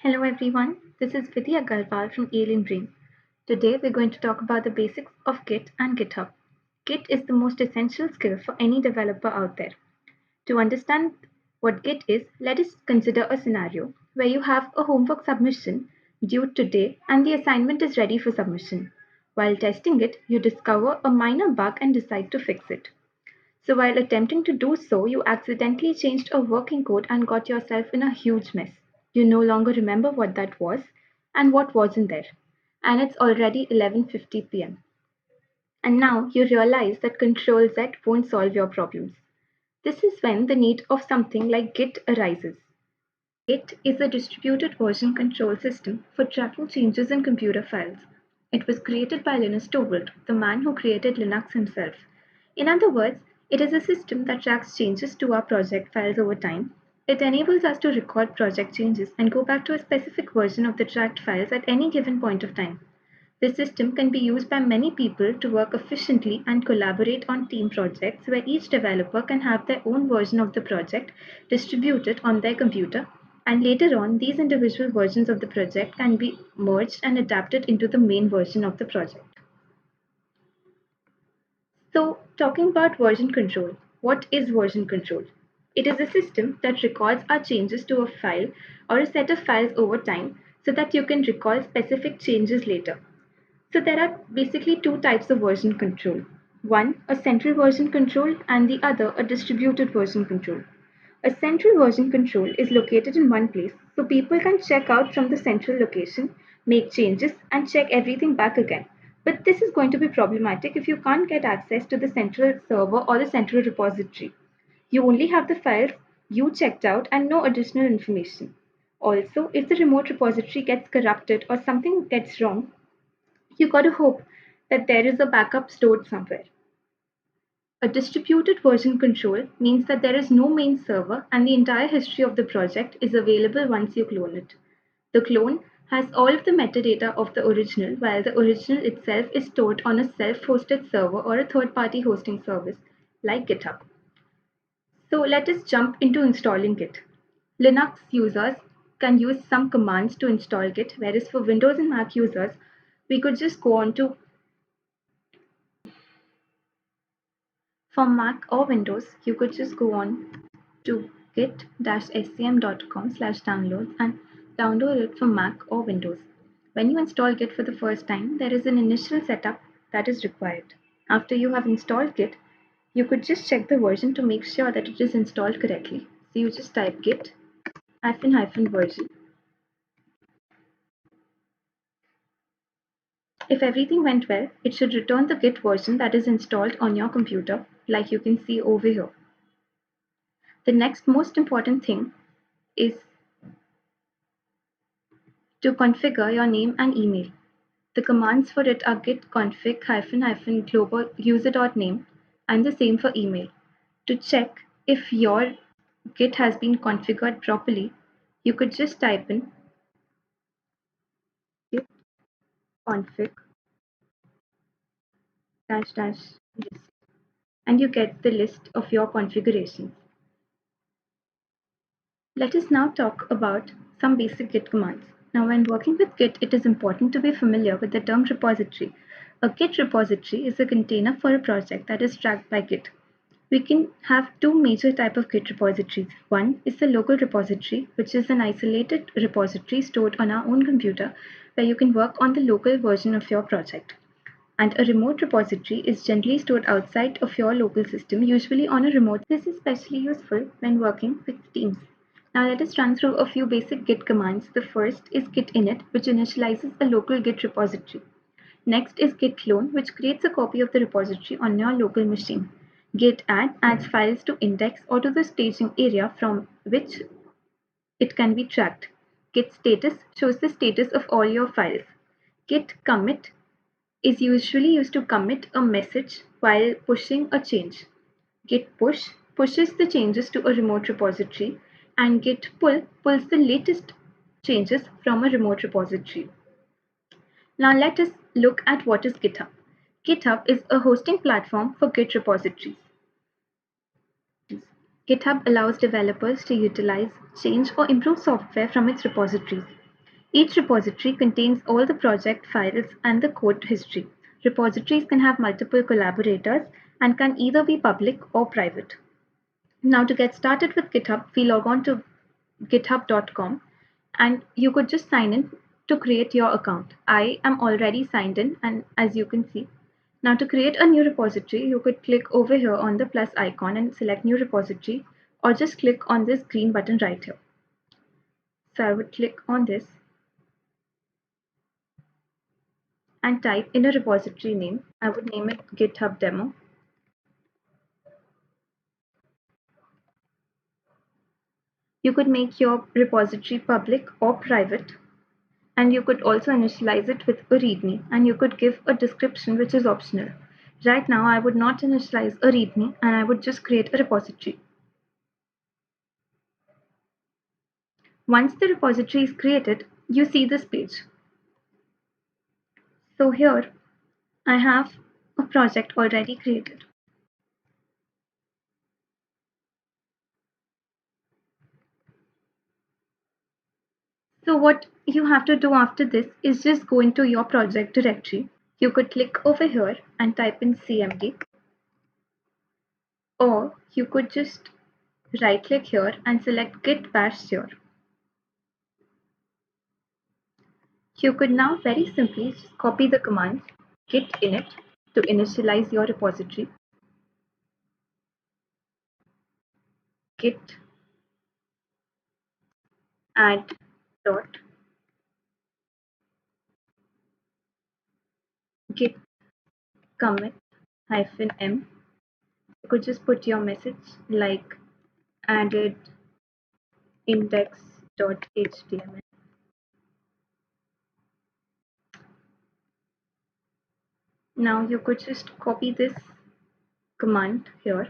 Hello everyone, this is Vidya Agarwal from Alien Brain. Today we're going to talk about the basics of Git and GitHub. Git is the most essential skill for any developer out there. To understand what Git is, let us consider a scenario where you have a homework submission due today and the assignment is ready for submission. While testing it, you discover a minor bug and decide to fix it. So while attempting to do so, you accidentally changed a working code and got yourself in a huge mess. You no longer remember what that was and what wasn't there. And it's already 11:50 p.m. And now you realize that Control Z won't solve your problems. This is when the need of something like Git arises. Git is a distributed version control system for tracking changes in computer files. It was created by Linus Torvalds, the man who created Linux himself. In other words, it is a system that tracks changes to our project files over time. It enables us to record project changes and go back to a specific version of the tracked files at any given point of time. This system can be used by many people to work efficiently and collaborate on team projects where each developer can have their own version of the project distributed on their computer, and later on, these individual versions of the project can be merged and adapted into the main version of the project. So, talking about version control, what is version control? It is a system that records our changes to a file or a set of files over time so that you can recall specific changes later. So there are basically two types of version control. One, a central version control, and the other, a distributed version control. A central version control is located in one place, so people can check out from the central location, make changes, and check everything back again. But this is going to be problematic if you can't get access to the central server or the central repository. You only have the files you checked out and no additional information. Also, if the remote repository gets corrupted or something gets wrong, you got to hope that there is a backup stored somewhere. A distributed version control means that there is no main server and the entire history of the project is available once you clone it. The clone has all of the metadata of the original, while the original itself is stored on a self-hosted server or a third-party hosting service like GitHub. So let us jump into installing Git. Linux users can use some commands to install Git, whereas for Windows and Mac users, we could just go on to For Mac or Windows, you could just go on to git-scm.com/downloads and download it for Mac or Windows. When you install Git for the first time, there is an initial setup that is required. After you have installed Git, you could just check the version to make sure that it is installed correctly. So you just type git version. If everything went well, it should return the Git version that is installed on your computer, like you can see over here. The next most important thing is to configure your name and email. The commands for it are git config --global user.name and the same for email. To check if your Git has been configured properly, you could just type in git config dash dash list and you get the list of your configurations. Let us now talk about some basic Git commands. Now, when working with Git, it is important to be familiar with the term repository. A Git repository is a container for a project that is tracked by Git. We can have two major types of Git repositories. One is the local repository, which is an isolated repository stored on our own computer where you can work on the local version of your project. And a remote repository is generally stored outside of your local system, usually on a remote. This is especially useful when working with teams. Now let us run through a few basic Git commands. The first is git init, which initializes a local Git repository. Next is git clone, which creates a copy of the repository on your local machine. Git add adds files to index or to the staging area from which it can be tracked. Git status shows the status of all your files. Git commit is usually used to commit a message while pushing a change. Git push pushes the changes to a remote repository, and Git pull pulls the latest changes from a remote repository. Now let us look at what is GitHub. GitHub is a hosting platform for Git repositories. GitHub allows developers to utilize, change, or improve software from its repositories. Each repository contains all the project files and the code history. Repositories can have multiple collaborators and can either be public or private. Now, to get started with GitHub, we log on to github.com and you could just sign in to create your account. I am already signed in, and as you can see, now to create a new repository, you could click over here on the plus icon and select new repository, or just click on this green button right here. So I would click on this and type in a repository name. I would name it GitHub demo. You could make your repository public or private, and you could also initialize it with a README, and you could give a description which is optional. Right now, I would not initialize a README and I would just create a repository. Once the repository is created, you see this page. So here, I have a project already created. So what you have to do after this is just go into your project directory. You could click over here and type in CMD, or you could just right click here and select Git bash here. You could now very simply just copy the command git init to initialize your repository, git add dot git commit hyphen m. You could just put your message like added index.html. Now you could just copy this command here.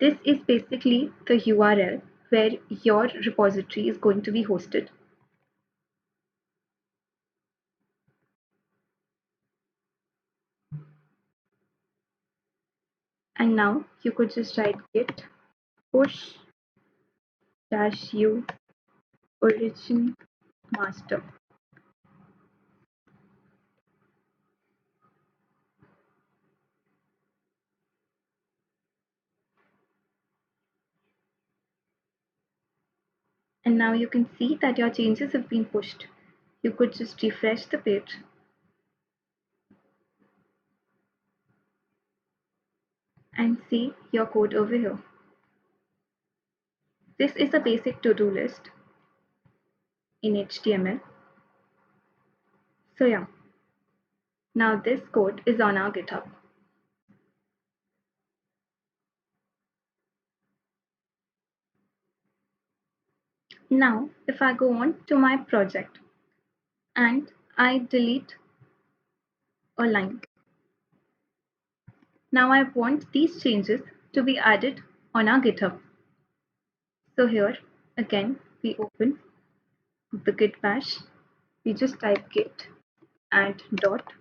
This is basically the URL where your repository is going to be hosted. And now you could just write git push -u origin master. And now you can see that your changes have been pushed. You could just refresh the page and see your code over here. This is a basic to-do list in HTML. So yeah, now this code is on our GitHub. Now, if I go on to my project and I delete a line, now I want these changes to be added on our GitHub. So here again, we open the git bash. We just type git add dot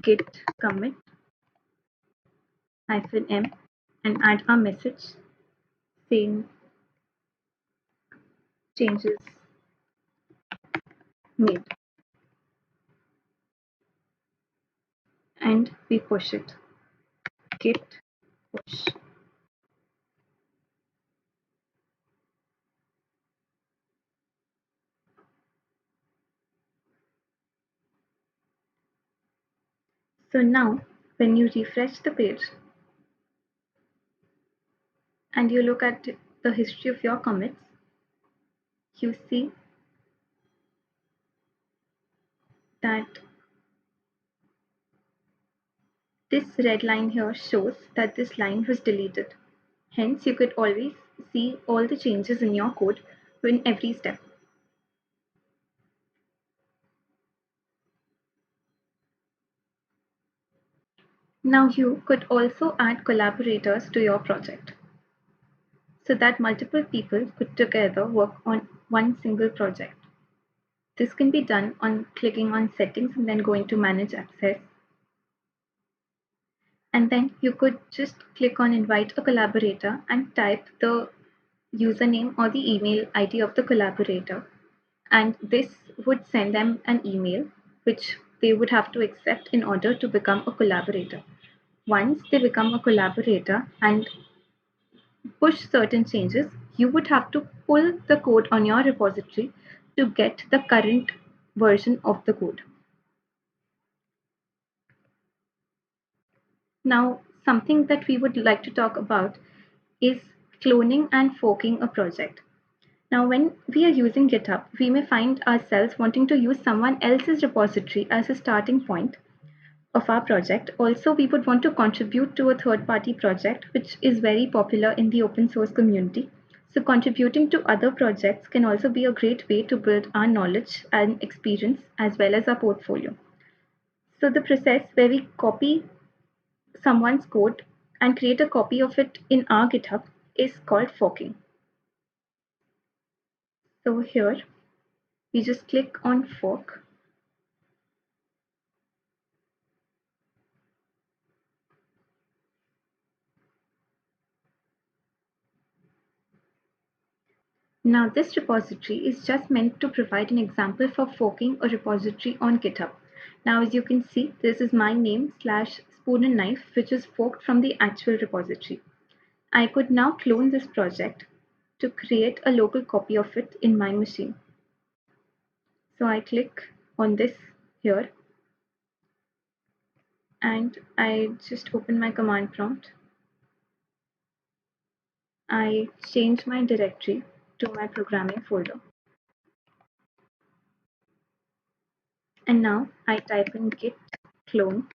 git commit hyphen m and add our message saying changes made, and we push it git push. So now when you refresh the page and you look at the history of your commits, you see that this red line here shows that this line was deleted. Hence, you could always see all the changes in your code in every step. Now you could also add collaborators to your project so that multiple people could together work on one single project. This can be done on clicking on settings and then going to manage access. And then you could just click on invite a collaborator and type the username or the email ID of the collaborator, and this would send them an email which they would have to accept in order to become a collaborator. Once they become a collaborator and push certain changes, you would have to pull the code on your repository to get the current version of the code. Now, something that we would like to talk about is cloning and forking a project. Now, when we are using GitHub, we may find ourselves wanting to use someone else's repository as a starting point of our project. Also, we would want to contribute to a third-party project, which is very popular in the open source community. So contributing to other projects can also be a great way to build our knowledge and experience as well as our portfolio. So the process where we copy someone's code and create a copy of it in our GitHub is called forking. So here we just click on fork. Now this repository is just meant to provide an example for forking a repository on GitHub. Now as you can see, this is my name slash spoon and knife, which is forked from the actual repository. I could now clone this project to create a local copy of it in my machine. So I click on this here and I just open my command prompt. I change my directory to my programming folder. And now I type in git clone.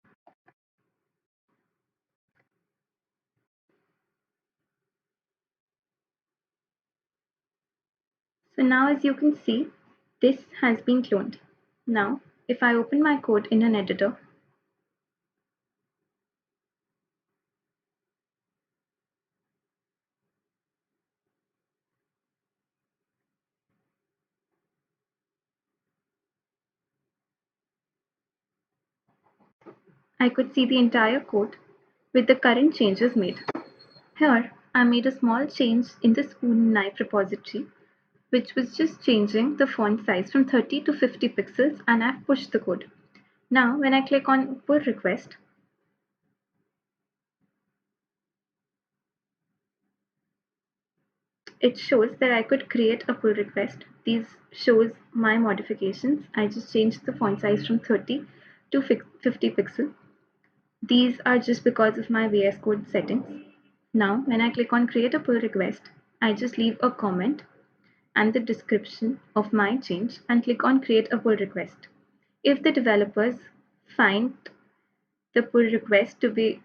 So now as you can see, this has been cloned. Now, if I open my code in an editor, I could see the entire code with the current changes made. Here, I made a small change in the spoon knife repository, which was just changing the font size from 30 to 50 pixels, and I've pushed the code. Now, when I click on pull request, it shows that I could create a pull request. These shows my modifications. I just changed the font size from 30 to 50 pixel. These are just because of my VS Code settings. Now, when I click on create a pull request, I just leave a comment and the description of my change and click on create a pull request. If the developers find the pull request to be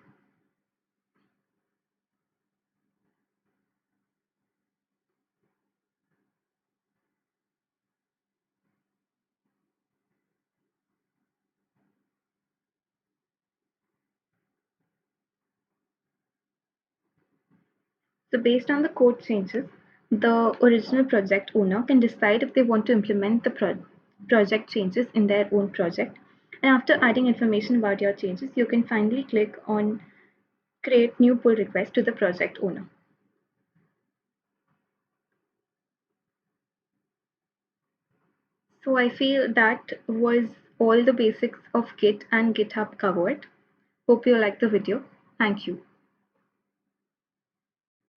so based on the code changes, the original project owner can decide if they want to implement the project changes in their own project. And after adding information about your changes, you can finally click on create new pull request to the project owner. So I feel that was all the basics of Git and GitHub covered. Hope you liked the video. Thank you.